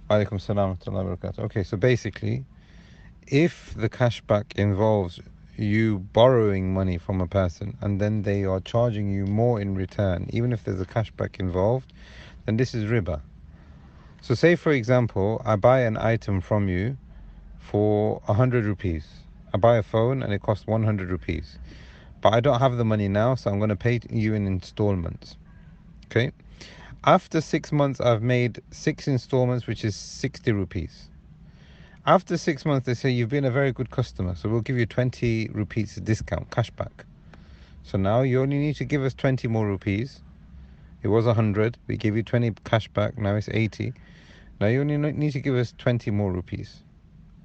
Alaikum salam wa rahmatullahi wa barakatuh. Okay, so basically, if the cashback involves you borrowing money from a person and then they are charging you more in return, even if there's a cashback involved, then this is riba. So say for example, I buy an item from you for 100 rupees. I buy a phone and it costs 100 rupees. But I don't have the money now, so I'm going to pay you in installments. Okay? After 6 months, I've made 6 installments, which is 60 rupees. After 6 months, they say you've been a very good customer, so we'll give you 20 rupees discount, cashback. So now you only need to give us 20 more rupees. It was 100, we give you 20 cashback, now it's 80. Now you only need to give us 20 more rupees.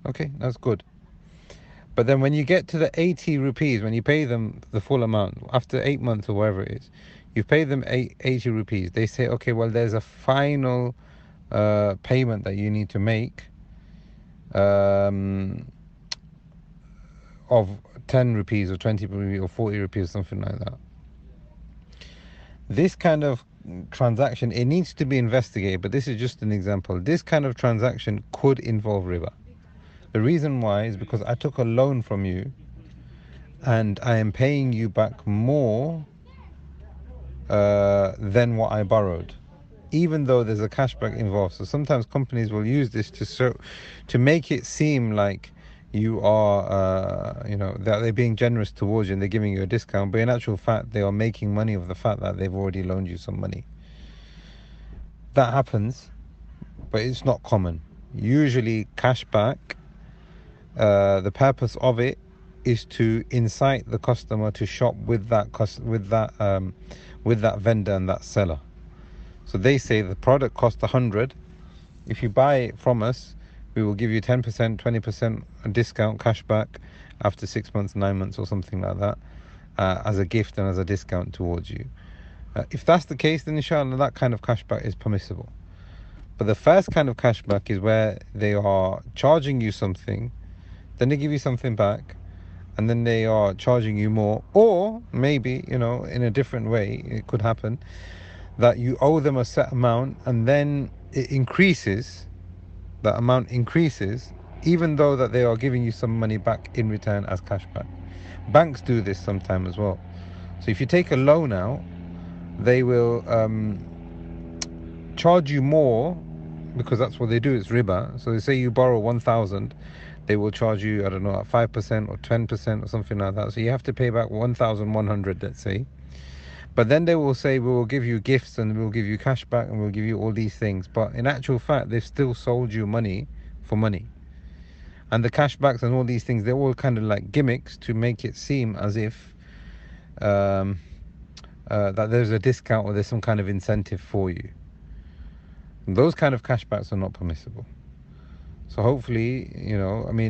Okay, that's good. But then when you get to the 80 rupees, when you pay them the full amount, after 8 months or whatever it is, you pay them 80 rupees. They say, okay, well, there's a final payment that you need to make of 10 rupees or 20 rupees or 40 rupees, something like that. This kind of transaction, it needs to be investigated, but this is just an example. This kind of transaction could involve riba. The reason why is because I took a loan from you and I am paying you back more than what I borrowed, even though there's a cashback involved. So sometimes companies will use this to make it seem like you are, that they're being generous towards you and they're giving you a discount, but in actual fact, they are making money of the fact that they've already loaned you some money. That happens, but it's not common. Usually, cashback, the purpose of it is to incite the customer to shop with that vendor and that seller. So they say the product costs 100. If you buy it from us, we will give you 10%, 20% discount, cashback after 6 months, 9 months, or something like that, as a gift and as a discount towards you. If that's the case, then inshallah, that kind of cashback is permissible. But the first kind of cashback is where they are charging you something, then they give you something back, and then they are charging you more. Or maybe, in a different way, it could happen that you owe them a set amount and then it increases, that amount increases, even though that they are giving you some money back in return as cashback. Banks do this sometime as well. So if you take a loan out, they will charge you more because that's what they do, it's riba. So they say you borrow 1,000, they will charge you, I don't know, at 5% or 10% or something like that. So you have to pay back 1,100, let's say. But then they will say, we will give you gifts and we'll give you cash back and we'll give you all these things. But in actual fact, they've still sold you money for money. And the cashbacks and all these things, they're all kind of like gimmicks to make it seem as if that there's a discount or there's some kind of incentive for you. And those kind of cashbacks are not permissible. So hopefully,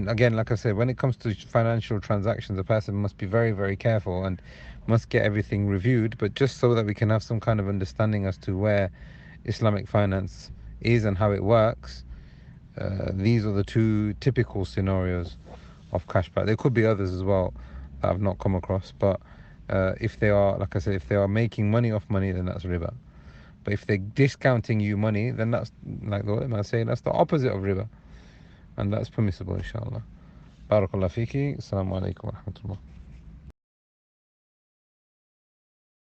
again, like I said, when it comes to financial transactions, a person must be very, very careful and must get everything reviewed, but just so that we can have some kind of understanding as to where Islamic finance is and how it works, these are the two typical scenarios of cashback. There could be others as well that I've not come across, but if they are, like I said, if they are making money off money, then that's riba. But if they're discounting you money, then that's, like the ulama say, that's the opposite of riba. And that's permissible, inshallah. Barakallah fiki. Assalamu alaikum wa rahmatullah.